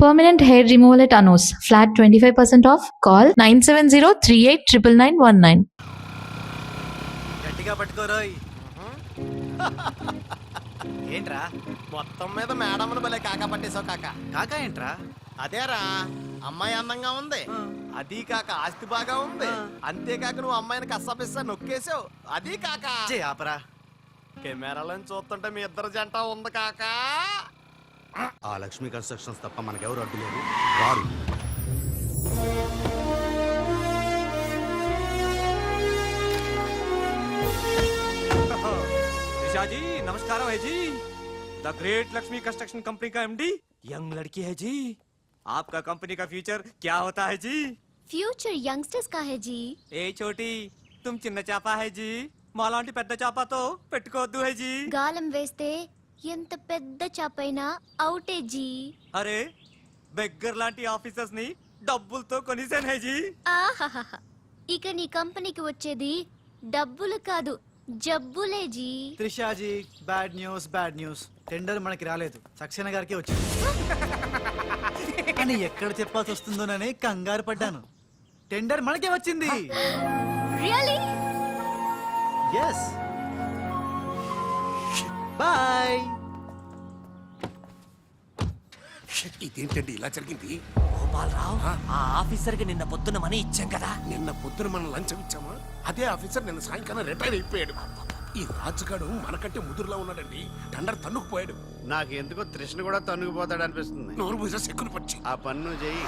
Permanent hair removal at Anos. Flat 25% off. Call 970-389919. గట్టిగా పట్టుకోరోయ్. ఏంట్రా మొత్తం మీద మేడంను భలే కాకా పట్టేశావు కాక. కాకా ఏంట్రా? అదేరా అమ్మాయి అందంగా ఉంది, అది కాక ఆస్తి బాగా ఉంది, అంతేకాక నువ్వు అమ్మాయిని కష్టపిస్తా నొక్కేసావు, అది కాక ఆపరా. కెమెరాలను చూస్తుంటే మీ ఇద్దరు జంట ఉంది కాక. ఆ లక్ష్మీ కన్స్ట్రక్షన్స్ తప్ప మనకెవరు అడ్డు లేరు, రారు. जी नमस्कार है जी। The great Lakshmi construction company का एमडी यंग लड़की है जी। आपका कंपनी का फ्यूचर क्या होता है जी? फ्यूचर यंगस्टर्स का है जी। ए छोटी तुम చిన్న చాప है जी, మాలాంటి పెద్ద చాపతో పెట్టుకోవద్దు है जी। గాలం వేస్తే ఎంత పెద్ద చాపైనా అవుటే జీ. అరే బెగ్గర్ లాంటి ఆఫీసర్స్ ని డబ్బులతో కొనిసాను है जी। ఆహాహా, ఇక నీ కంపెనీకి వచ్చేది డబ్బులు కాదు, జబ్బులే ji. Trisha ji bad news. Tender మనకి రాలేదు, సక్సేనా గారికి వచ్చింది. అని ఎక్కడ చెప్పాల్సి వస్తుందోనని కంగారు పడ్డాను. టెండర్ మనకే వచ్చింది. రియల్లీ? yes boy. ఇదేంటండి ఇలా జరిగింది? గోపాలరావు, ఆ ఆఫీసర్ కి నిన్న పొద్దున మనీ ఇచ్చాం కదా. నిన్న పొద్దున మనం లంచం ఇచ్చామా? అదే ఆఫీసర్ నిన్న సాయంకాలం రిటైర్ అయిపోయాడు. ఈ రాజుగాడు మనకంటే ముదురులా ఉన్నాడండి. టండర్ తన్నుకుపోయాడు. నాకు ఎందుకో తృష్ణ కూడా తన్నుకుపోతాడు అనిపిస్తుంది. నోరు పూజ సెక్కును పచ్చి. ఆ పన్ను చెయ్యి.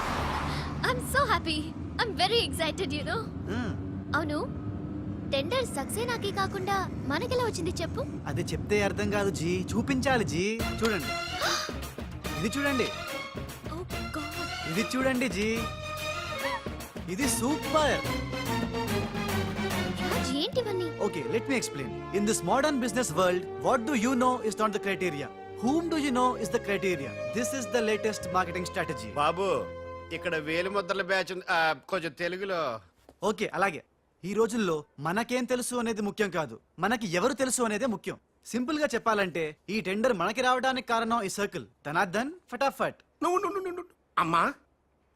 I'm so happy, I'm very excited you know. అవును, టెండర్ సక్సేనాకి కాకుండా మనకెలా వచ్చింది చెప్పు? అది చెప్తే అర్థం కాదు జీ, చూపించాలి జీ. చూడండి, ఇది చూడండి, ఓ గాడ్, ఇది చూడండి జీ, ఇది సూపర్. రాజ్ ఏంటివన్నీ? Okay, let me explain. In this modern business world, what do you know is not the criteria. Whom do you know is the criteria. This is the latest marketing strategy. బాబు, ఇక్కడ వేలి ముద్రల batch ఉంది. కొంచెం తెలుగులో. Okay, అలాగే. ఈ రోజుల్లో మనకేం తెలుసు అనేది ముఖ్యం కాదు, మనకి ఎవరు తెలుసు అనేదే ముఖ్యం. సింపుల్ గా చెప్పాలంటే ఈ టెండర్ మనకి రావడానికి కారణం ఈ సర్కిల్. ధనార్దన్ ఫటాఫట్. నువ్వు అమ్మా,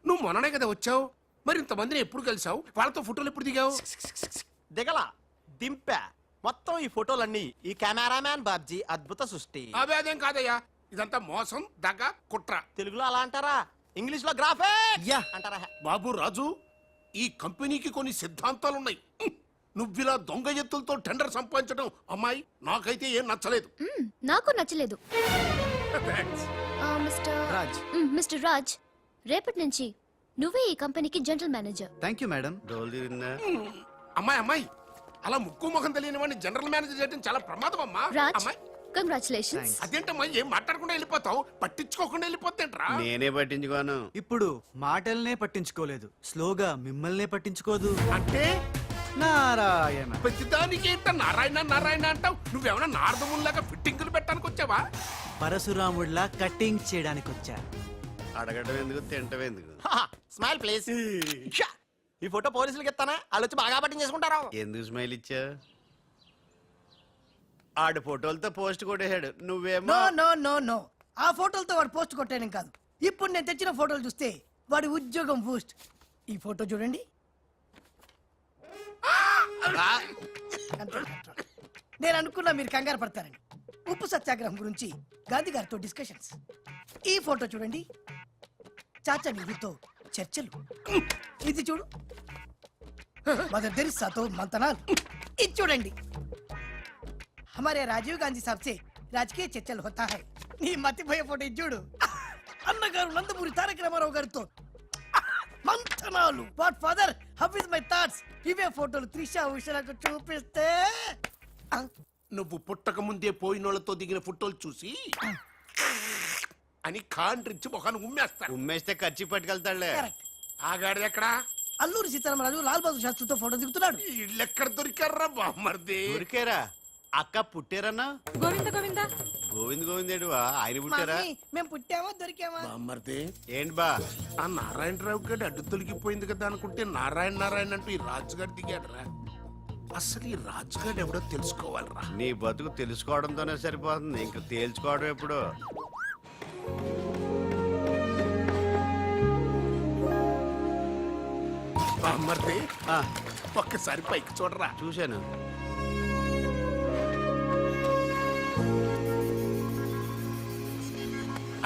నువ్వు మొన్ననే కదా వచ్చావు. మరి ఇంతమందిని ఎప్పుడు కలిసావు? వాళ్ళతో ఫోటోలు ఎప్పుడు దిగావు? దిగల దింపా. మొత్తం ఈ ఫోటోలన్నీ ఈ కెమెరామ్యాన్ బాబ్జీ అద్భుత సృష్టి. అవే అదేం కాదయ్యా, ఇదంతా మోసం, దగ్గ, కుట్ర. తెలుగులో అలా అంటారా, ఇంగ్లీష్ లో గ్రాఫిక్ యా అంటారా? బాబు రాజు, ఈ కంపెనీకి కొన్ని సిద్ధాంతాలున్నాయి. నువ్విలా దొంగ ఎత్తులతో టెండర్ సంపాదించడం అమ్మాయి నాకైతే ఏం నచ్చలేదు. నాకు నచ్చలేదు. మిస్టర్ రాజ్, రేపటి నుంచి నువ్వే ఈ కంపెనీకి general manager. Thank you madam. డోలు తిరిగిందా? అమ్మాయి అలా ముక్కు ముఖం తెలియని వాడిని జనరల్ మేనేజర్ చేయడం చాలా ప్రమాదం అమ్మా. రాజ్, అమ్మాయి, కంగ్రాచులేషన్స్. అదేంటమ్మా ఏం మాట్లాడకుండా వెళ్ళిపోతావు? పట్టించుకోకుండా వెళ్ళిపోతేంట్రా? నేనే పట్టించుకోను. ఇప్పుడు మాటల్నే పట్టించుకోలేదు, స్లోగా మిమ్మల్నే పట్టించుకోదు. అంటే నారాయణ. ప్రతిదానికి ఏంట నారాయణ నారాయణ అంటావు? నువ్వేమన్నా నారదముల్లాగా ఫిట్టింగులు పెట్టడానికి వచ్చావా? పరశురాముడిలా కటింగ్ చేయడానికి వచ్చా. అడగడం ఎందుకు, తింటం ఎందుకు? Smile please. ఈ ఫోటో పోలీసులకి ఇస్తానా, వాళ్ళు వచ్చి బాగా పట్టించేసుకుంటారు. ఎందుకు స్మైల్ ఇచ్చా? ఆడు ఫోటోలతో పోస్ట్ కొట్టేశాడు, నువ్వేమో. నో నో నో నో, ఆ ఫోటోలతో వాడు పోస్ట్ కొట్టేయడం కాదు. ఇప్పుడు నేను తెచ్చిన ఫోటోలు చూస్తే వాడి ఉద్యోగం బూస్ట్. ఈ ఫోటో చూడండి. నేను అనుకున్నా మీరు కంగారు పడతారని. ఉప్పు సత్యాగ్రహం గురించి గాంధీ గారితో డిస్కషన్స్. ఈ ఫోటో చూడండి, చాచా నెహ్రూతో చర్చలు. ఇది చూడు, మదర్ తెరిసాతో మంతనాలు. ఇది చూడండి, हमारे राजीव गांधी साहब से राजकीय चर्चल होता है. నీ మతిపోయే ఫోటో ఇది చూడు, అన్నగారు నందమూరి తారక రామారావు గారితో మంతనాలు. What father, how is my thoughts. ఇవే ఫోటోలు త్రిషా ఉషలకు చూపిస్తే నువ్వు పుట్టక ముందే పోయినోళ్లతో దిగిన ఫోటోలు చూసి అని కాంట్రించి మొహాన్ని ఉమ్మేస్తారు. ఉమ్మేస్తే ఖర్చు పట్టుకెళ్తాడులే. ఆగాడు ఎక్కడ? అల్లూరి సీతారామరాజు లాల్ బహదూర్ శాస్త్రితో ఫోటో దిగుతున్నాడు. వీళ్ళెక్కడ దొరికారా బామ్మర్ది? దొరికారా? అక్క పుట్టారన్నా? గోవింద గోవిందేడువా? ఆయన పుట్టారా? మేము పుట్టామా దొరికామా? బామ్మర్ది ఏంటి బా? ఆ నారాయణరావు గారి అడ్డు తొలగిపోయింది కదా అనుకుంటే నారాయణ నారాయణ అంటూ ఈ రాజుగారు దిగాడరా. అసలు ఈ రాజుగారు ఎవడో తెలుసుకోవాలరా. నీ బతుకు తెలుసుకోవడంతోనే సరిపోతుంది, ఇంకా తేల్చుకోవడం ఎప్పుడు? బామ్మర్ది ఆ, ఒక్కసారి పైకి చూడరా. చూశాను.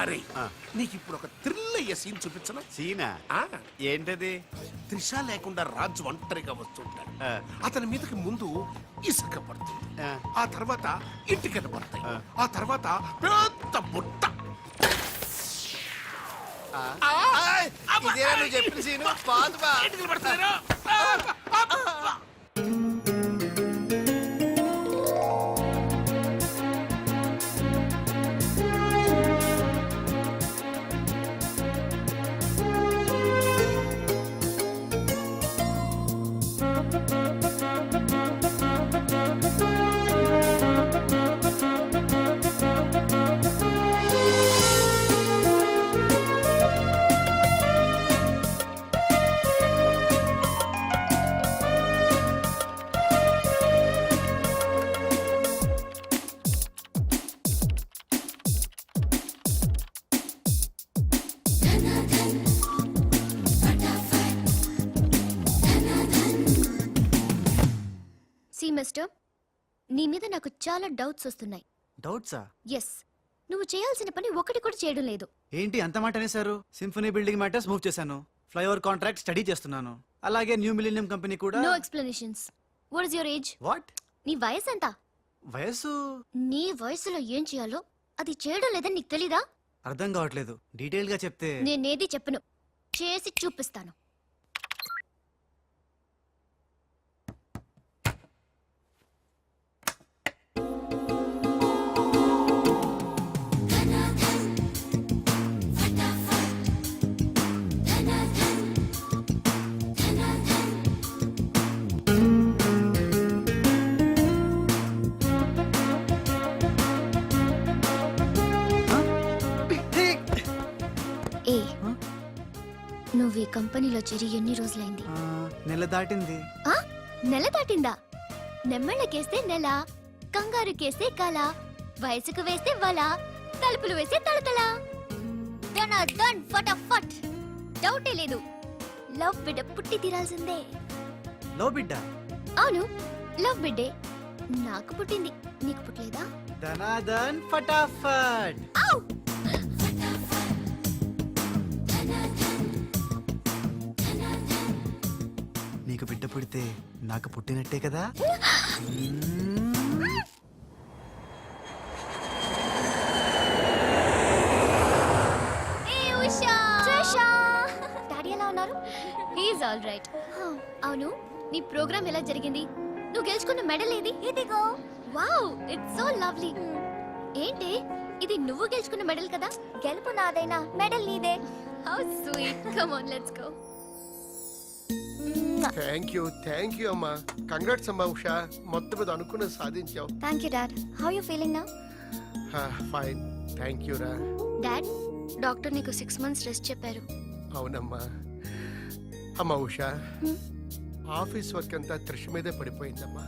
అరే ఆ. నీకు ఇప్పుడు ఒక థ్రిల్ అయ్యే సీన్ చూపించను. సీనా ఆ, ఏంటది? త్రిష లేకుండా రాజు ఒంటరిగా వస్తుంటాడు. ఆ. అతని మీదకి ముందు ఇసుక పడుతుంది, ఆ. ఆ తర్వాత ఇటుకలు పడతాయి, ఆ. ఆ తర్వాత పెద్ద బుట్ట. ఇదేనా నువ్వు చెప్పిన సీను? బాగుంది బా. ఇటుకలు పడతాయి. సి మిస్టర్, నీ మీద నాకు చాలా డౌట్స్ వస్తున్నాయి. డౌట్సా? ఎస్, నువ్వు చేయాల్సిన పని ఒకటి కూడా చేయడం లేదు. ఏంటి అంత మాట అనేసారు? సింఫనీ బిల్డింగ్ మ్యాటర్స్ మూవ్ చేశాను, ఫ్లైఓవర్ కాంట్రాక్ట్ స్టడీ చేస్తున్నాను, అలాగే న్యూ మిలీనియం కంపెనీ కూడా. No explanations. What is your age? What? నీ వయసు ఎంత? వయసు నీ వయసులో ఏం చేయాలో అది చేయడం లేదని నీకు తెలీదా? అర్థం కావట్లేదు, డీటెయిల్ గా చెప్తే. నేనేది చెప్పను, చేసి చూపిస్తాను. ఏ, నువ్వు ఈ కంపెనీలో చేరి ఎన్ని రోజులైంది? నెల దాటింది. ఆ? నెల దాటిందా? నెమ్మళ్ళకేస్తే నెల, కంగారుకేస్తే కల, వయసుకు వేస్తే వల, తలుపులు వేస్తే తలతల. డన్ ఫటాఫట్. డౌటే లేదు, లవ్ బిడ్డ పుట్టి తీరాల్సిందే. లో బిడ్డ. అవును, లవ్ బిడ్డే నాకు పుట్టింది, నీకు పుట్టలేదా? ధనాధన్ ఫటాఫట్. ఔ! నీకు బిడ్డ పుడితే నాకు పుట్టినట్టే కదా. ఏ ఉషా! ట్రిషా! డాడీ ఎలా ఉన్నారు? He's all right. అవును, నీ ప్రోగ్రామ్ ఎలా జరిగింది? నువ్వు గెలుచుకున్న మెడల్ ఏది? ఇదిగో. Wow, it's so lovely. ఏంటి ఇది, నువ్వు గెలుచుకున్న మెడల్ కదా? గెలుపు నాదైనా మెడల్ నీదే. How sweet. Come on, let's go. Thank you అమ్మా. కంగ్రాట్స్ అమ్మా ఉషా, మొత్తం మీద అనుకున్నది సాధించావు. Thank you dad. How you feeling now? Fine, thank you రా. డాడ్, డాక్టర్ నీకు 6 months రెస్ట్ చెప్పారు. అవునమ్మా. అమ్మా ఉషా, ఆఫీస్ వర్క్ అంతా త్రిష మీదే పడిపోయిందమ్మా.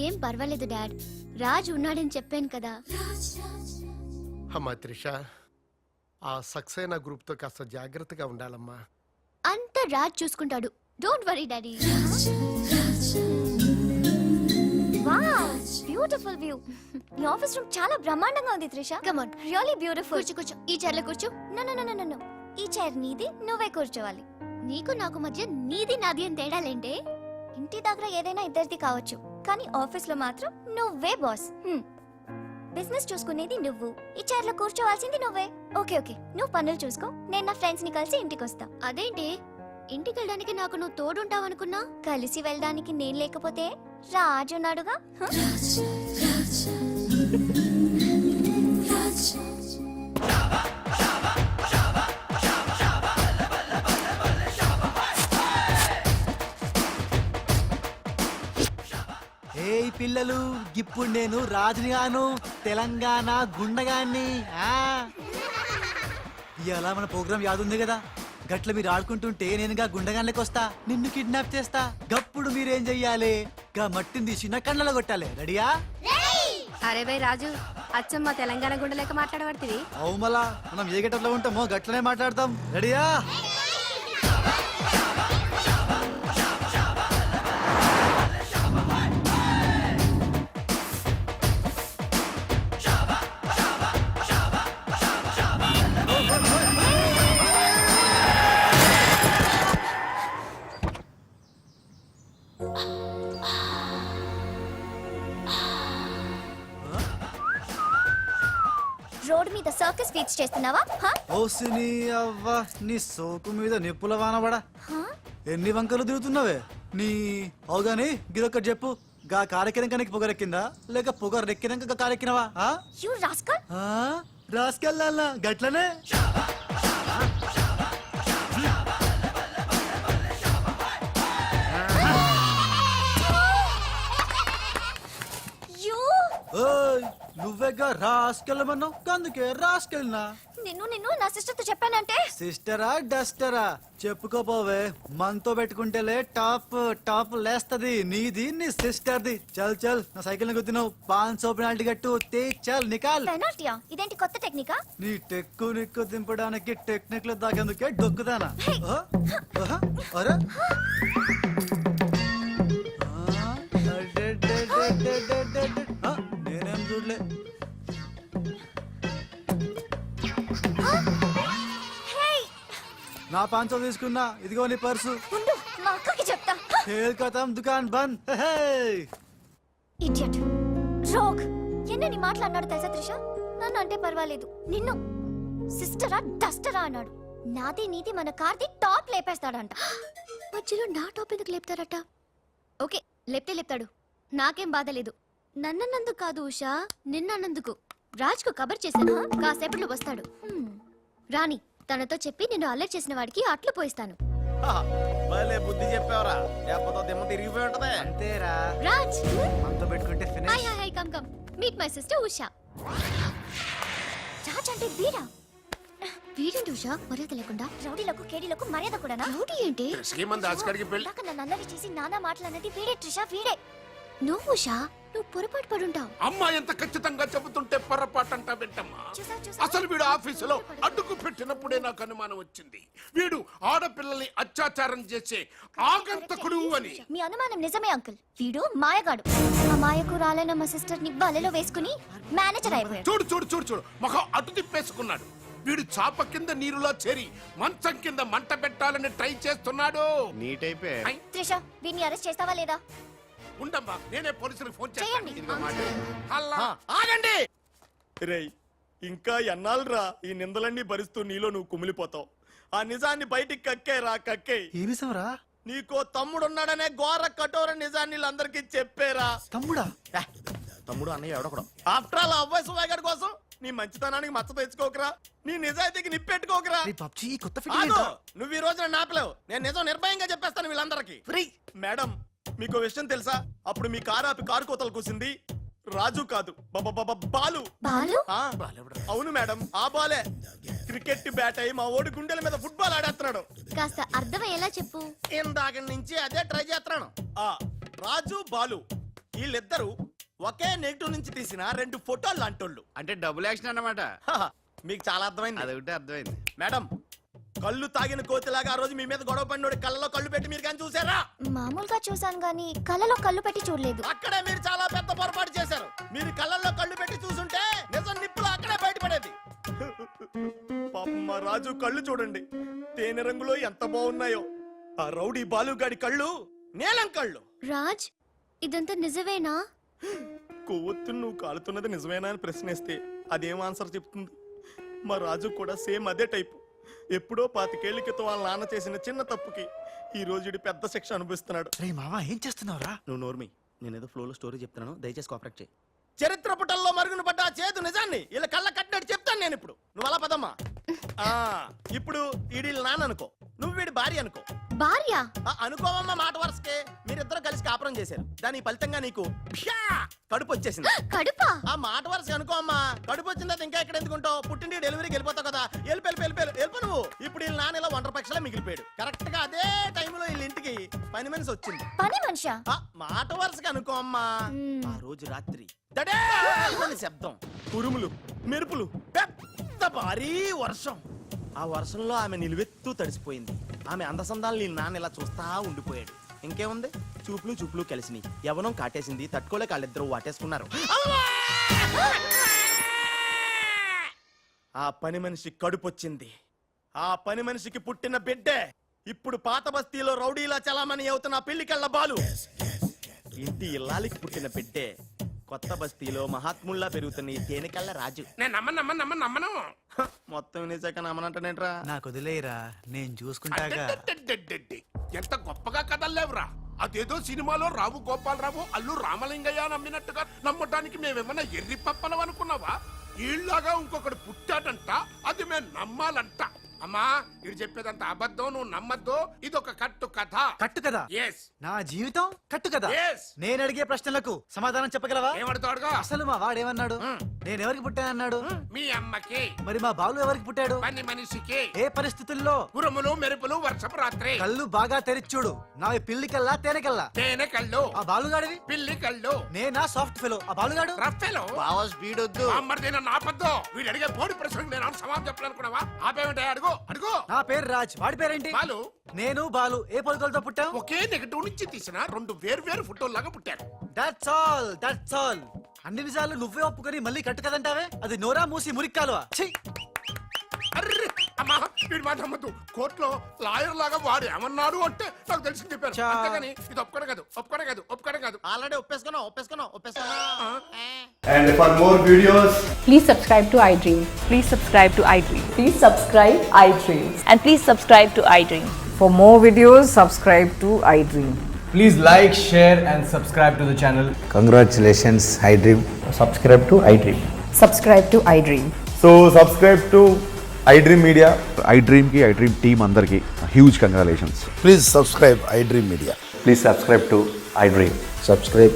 ఏం పర్వాలేదు డాడ్, రాజ్ ఉన్నాడని చెప్పాను కదా. అమ్మా త్రిష, ఆ సక్సేనా గ్రూప్ తో కాస్త జాగ్రత్తగా ఉండాలమ్మా. అంతా రాజ్ చూసుకుంటాడు, don't worry daddy. Wow, beautiful view. నీ ఆఫీస్ రూమ్ చాలా బ్రహ్మాండంగా ఉంది Trisha. Come on, really beautiful. కూర్చో, ఈ చైర్ లో కూర్చో. నో, ఈ చైర్ నీది, నువ్వే కూర్చోవాలి. నీకు నాకు మధ్య నీది నాది అని తేడాలేంటే? ఇంటి దగ్గర ఏదైనా ఇద్దరిది కావచ్చు, కానీ ఆఫీస్ లో మాత్రం నువ్వే బాస్. బిజినెస్ చూసుకునేది నువ్వు, ఈ చైర్ లో కూర్చోవాల్సింది నువ్వే. ఓకే, నువ్వు పనులు చూసుకో, నేను నా ఫ్రెండ్స్ ని కలిసి ఇంటికి వస్తా. అదేంటి, ఇంటికి వెళ్ళడానికి నాకు నువ్వు తోడుంటావు అనుకున్నా? కలిసి వెళ్ళడానికి నేను లేకపోతే రాజు ఉన్నాడుగా. ఏయ్ పిల్లలు, ఇప్పుడు నేను రాజునిగాను, తెలంగాణ గుండగాన్ని. ఇలా మన ప్రోగ్రామ్ యాదుంది కదా, గట్ల మీరు ఆడుకుంటుంటే నేనుగా గుండగాన్లకి వస్తా, నిన్ను కిడ్నాప్ చేస్తా. గప్పుడు మీరేం చెయ్యాలి? గా మట్టిని తీసి నా కళ్ళలో కొట్టాలి. రెడీయా? అరే బై రాజు, అచ్చమ్మ తెలంగాణ గుండెలేక మాట్లాడబడుతుంది. అవు మళ్ళా మనం ఏ గెటప్లో ఉంటామో గట్లనే మాట్లాడతాం. రెడీయా? స్పీచ్ చేస్తున్నావా హా? ఓసిని అవ్వ నీ సోకు మీద నిప్పుల వానబడా హా? ఎన్ని వంకలు తిరుగుతున్నావే నీ అవుగాని గిదొక్కటి చెప్పు గా కారెక్కినాక నీకు పొగరెక్కిందా లేక పొగరెక్కినాక గా కారెక్కినవా You rascal! రాసుకెళ్ళాలా గట్లనే You! ఓయ్ నువ్వేగా రాసుకెళ్ళమన్నావు అందుకే రాసుకెళ్ళినా నిన్ను నా సిస్టర్ తో చెప్పానంటే సిస్టరా డస్టరా చెప్పుకోపోవే మనతో పెట్టుకుంటేలే టాప్ లేస్తది నీది నీ సిస్టర్ది చల్ చల్ నా సైకిల్ ని గుద్దినావు 500 పెనాల్టీ కట్టు తే చల్ నికాల్ పెనాల్టీయా ఇదేంటి కొత్త టెక్నికా నీ టెక్కు నిక్కు దింపడానికి టెక్నిక్ లో దాగేందుకే డొక్కుదానా ఆ? ఆహా? అరే ఆ, అడెడెడెడెడెడెడె. ఆ, నేనేం చూడలే హే నా 500 తీసుకున్నా ఇదిగో నీ పర్సు ఉండు మా అక్కకి చెప్తా ఖేల్ ఖతం దుకాన్ బంద్ హే ఇడియట్ రోగ్ ఎన్నని మాట్లాడినాడు తెలుసా త్రిష నన్ను అంటే పర్వాలేదు నిన్ను సిస్టరా డస్టరా అన్నాడు నాది నీది మన కార్ది టాప్ లేపేస్తాడంట మధ్యలో నా టాప్ ఎందుకు లేపుతారట ఓకే లేపితే లేపుతాడు నాకేం బాధ లేదు నన్నన్నందుకు కాదు ఉషా నిన్నన్నందుకు రాజ్కు కబర్ చేశాను కాసేపట్లో వస్తాడు రాణి తనతో చెప్పి నిన్ను అల్లరి చేసిన వాడికి అట్లు పోయిస్తాను భలే బుద్ధి చెప్పావరా లేకపోతే దిమ్మ తిరిగిపోయి ఉంటదే అంతేరా రాజ్ మనతో పెట్టుకుంటే hi finish hi hi come come meet my sister Usha Raj అంటే వీరా వీరేంటి ఉషా మర్యాద లేకుండా రౌడీలకు కేడీలకు మర్యాద కూడా రౌడీ ఏంటి శ్రీమంత్ రాజుగారికి పెళ్లి ఇందాక నన్ను అల్లరి చేసి నానా మాటలన్నది వీడే ట్రిషా వీడే నువ్వు ఉషా నువ్వు పొరపాటు పడుంటావు అమ్మా ఎంత ఖచ్చితంగా చెబుతుంటే పొరపాటంటా వింటమ్మా అసలు వీడు ఆఫీసులో అడ్డుకు పెట్టినప్పుడే నాకు అనుమానం వచ్చింది వీడు ఆడపిల్లల్ని అత్యాచారం చేసే ఆగంతకుడు అని మీ అనుమానం నిజమే అంకుల్ వీడు మాయగాడు ఆ మాయకు రాలైన మా సిస్టర్ ని బలలో వేసుకుని మేనేజర్ అయిపోయాడు చూడు చూడు చూడు చూడు మొహం అటు తిప్పేసుకున్నాడు వీడు చాప కింద నీరులో చేరి మంచం కింద మంట పెట్టాలని ట్రై చేస్తున్నాడు నీట్ అయిపోయి ఐ, త్రిష వీడిని అరెస్ట్ చేస్తావా లేదా ఉండమ్మా నేనే పోలీసులకు ఫోన్ చేయండి. చేస్తాను అల్లా ఆగండి రేయ్ ఇంకా ఎన్నాళ్ళరా ఈ నిందలన్నీ భరిస్తూ నీలో నువ్వు కుమిలిపోతావు ఆ నిజాన్ని బయటికి కక్కేరా కక్కే ఏ విషయంరా నీకో తమ్ముడున్నాడనే ఘోర కఠోర నిజాన్ని వీళ్ళందరికీ చెప్పేరా తమ్ముడా తమ్ముడు అన్నయ్య ఎవడొకడు ఆఫ్టర్ ఆల్ అవ్వాయి సుబాయ్ గారి కోసం నీ మంచితనానికి మచ్చ తెచ్చుకోకరా నీ నిజాయితీకి నిప్పెట్టుకోకరా రే పబ్జీ కొత్త ఆగు! ఫిట్టింగ్ నువ్వు ఈ రోజున నాపలేవు నేను నిజం నిర్భయంగా చెప్పేస్తాను వీళ్ళందరికీ మేడం మీకు విషయం తెలుసా అప్పుడు మీ కారు ఆపి కారు కోతలు కూసింది రాజు కాదు బాలు బాలు ఆ, అవును మేడం ఆ బాలే క్రికెట్ బ్యాట్ అయి మా ఓడి గుండెల మీద ఫుట్బాల్ ఆడేస్తున్నాడు కాస్త అర్థమయ్యేలా చెప్పు ఇందాక నుంచి అదే ట్రై చేస్తున్నాను ఆ రాజు బాలు వీళ్ళిద్దరూ ఒకే నెగిటివ్ నుంచి తీసిన 2 ఫోటోలు లాంటోళ్ళు అంటే డబుల్ యాక్షన్ అన్నమాట హహ, మీకు చాలా అర్థమైంది అదొకటి అర్థమైంది మేడం కళ్ళు తాగిన కోతిలాగా ఆ రోజు మీ మీద గొడవ పడినోడి కళ్ళలో కళ్ళు పెట్టి మీరు కానీ చూసారా మామూలుగా చూసాను గానీ కళ్ళలో కళ్ళు పెట్టి చూడలేదు అక్కడే మీరు చాలా పెద్ద పొరపాటు చేశారు మీరు కళ్ళల్లో కళ్ళు పెట్టి చూసుంటే నిజం నిప్పులు అక్కడే బయటపడేది పాపం మా రాజు కళ్ళు చూడండి తేనె రంగులో ఎంత బాగున్నాయో ఆ రౌడీ బాలుగాడి కళ్ళు నీలం కళ్ళు రాజ్ ఇదంతా నిజమేనా కొవ్వొత్తు నువ్వు కాలుతున్నది నిజమేనా అని ప్రశ్నిస్తే అదేం ఆన్సర్ చెప్తుంది మా రాజు కూడా సేమ్ అదే టైపు ఎప్పుడో 25 ఏళ్ల క్రితం వాళ్ళ నాన్న చేసిన చిన్న తప్పుకి ఈ రోజు ఈడు పెద్ద శిక్ష అనుభవిస్తున్నాడు రే మావా ఏం చేస్తున్నావురా నువ్వు నోర్మి నేనేదో ఫ్లోలో స్టోరీ చెప్తున్నాను దయచేసి కోఆపరేట్ చేయి చరిత్ర పుటల్లో మరుగున పడ్డ ఆ చేదు నిజాన్ని ఇలా కళ్ళ కట్టినట్టు చెప్తాను నేను ఇప్పుడు నువ్వు అలా పదమ్మా ఆ, ఇప్పుడు ఈడి నాన్న అనుకో నువ్వు వీడి భార్య అనుకో భార్య అనుకోవమ్మా మాట వరుసకే మీరిద్దరు కలిసి కాపురం చేశారు దాని ఫలితంగా నీకు ప్యా కడుపు వచ్చేసింది కడుపా ఆ మాట వరుస అనుకో అమ్మా కడుపు వచ్చిన తర్వాత ఇంకా ఎక్కడ ఎందుకుంటావు పుట్టింటి డెలివరీకి వెళ్ళిపోతావు కదా వెళ్ళిపో నువ్వు ఇప్పుడు వీళ్ళ నాన్న ఇలా ఒంటరి పక్షలా మిగిలిపోయాడు కరెక్ట్ గా అదే టైంలో వీళ్ళ ఇంటికి పని మనిషి వచ్చింది పని మనిషా ఆ మాట వరుసగా అనుకో అమ్మా మ్మ్. ఆ రోజు రాత్రి దడేల్మని శబ్దం ఉరుములు మెరుపులు పెద్ద భారీ వర్షం ఆ వర్షంలో ఆమె నిలువెత్తు తడిసిపోయింది ఆమె అందసందాలు నీ నాన్న ఇలా చూస్తా ఉండిపోయాడు ఇంకేముంది చూపులు కలిసినాయి యవనం కాటేసింది తట్టుకోలేక వాళ్ళిద్దరూ వాటేసుకున్నారు ఆ పని మనిషి కడుపొచ్చింది ఆ పని మనిషికి పుట్టిన బిడ్డే ఇప్పుడు పాత బస్తీలో రౌడీలా చలామణి అవుతున్న పెళ్లికెళ్ళ బాలు ఇంటి ఇల్లాలికి పుట్టిన బిడ్డే కొత్త బస్తీలో మహాత్ముల్లా పెరుగుతున్న ఈ తేనెకళ్ళ రాజు. నేను నమ్మను హ, మొత్తం వినేశాక నమ్మనంటానేంట్రా? నాకు వదిలేయరా నేను చూసుకుంటాగా. అడ్డడ్డడ్డడ్డడ్డి. ఎంత గొప్పగా కథలు లేవురా. అదేదో సినిమాలో రావు గోపాలరావు అల్లు రామలింగయ్య నమ్మినట్టుగా నమ్మటానికి మేమేమన్నా ఎర్రి పప్పలం అనుకున్నావా? ఈళ్ళగా ఇంకొకడు పుట్టాడంట, అది మేము నమ్మాలంట. అమ్మా ఇది చెప్పేదంత అబద్ధం, నువ్వు నమ్మద్దు. ఇదొక కట్టు కథ. కట్టు కదా? ఎస్ నా జీవితం కట్టు కదా? Yes. నేను అడిగే ప్రశ్నలకు సమాధానం చెప్పగలవా? ఏమడతాడుగా? అసలు మా వాడేమన్నాడు? నేను ఎవరికి పుట్టానన్నాడు? మీ అమ్మకి, మరి మా బాలు ఎవరికి పుట్టాడు? పని మనిషికి, ఏ పరిస్థితుల్లో? ఉరుములు మెరుపులు వర్షపు రాత్రి. కళ్ళు బాగా తెరిచూడు. నా పిల్లి కల్లా తేనె కల్లా. తేనె కళ్ళు, ఆ బాలుగాడివి? పిల్లి కళ్ళు, నేనా సాఫ్ట్ ఫెలో, ఆ బాలుగాడు? రఫెలో. బావ స్పీడ్ వద్దు. అమ్మర్దైనా నాపద్దు. వీడు అడిగే పోటీ ప్రశ్నకు నేను సమాధానం చెప్పాలనుకున్నావా? ఆపేమంటే అడుగు అడుగు. నా పేరు రాజ్, వాడి పేరేంటి? బాలు. నేను బాలు ఏ పొలకలతో పుట్టాం? ఒకే నెగటివ్ నుంచి తీసిన రెండు వేరు ఫోటోల్లాగా పుట్టారు. That's all, that's all. అన్ని నిజాలు నువ్వే ఒప్పుకొని మళ్ళీ కట్టు కదంటావే? అది నోరా మూసి మురిక్కాలువా? ఛీ! అర్రే అమ్మా వీడి మాట నమ్మద్దు. కోర్టులో లాయర్ లాగా వాడు ఏమన్నాడు అంటే నాకు తెలిసి చెప్పారు. చా. అంతేగాని ఇది ఒప్పుకోవడం కాదు. Already ఒప్పేసుకున్నా. And for more videos, Please subscribe to iDream. Please subscribe to iDream. Please subscribe iDream. And please subscribe to iDream. For more videos, subscribe to iDream. please like, share, and subscribe to the channel. Congratulations iDream. Subscribe to iDream. Subscribe to iDream. So, subscribe to iDream Media. iDream team అందరికి huge congratulations. Please subscribe iDream Media. Please subscribe to iDream. Subscribe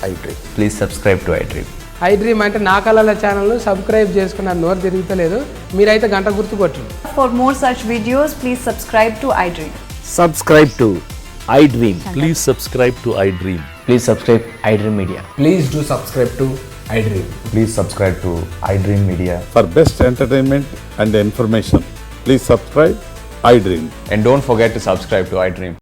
iDream. Please subscribe to iDream. iDream అంటే నా కళల channel subscribe చేసుకున్న నోరు తిరుగుతలేదు. మీరైతే గంట గుర్తు కొట్టండి. For more such videos, please subscribe to iDream. Subscribe to iDream. Please subscribe to iDream. Please subscribe iDream Media. Please do subscribe to iDream. Please subscribe to iDream Media. For best entertainment and information, please subscribe iDream. And don't forget to subscribe to iDream.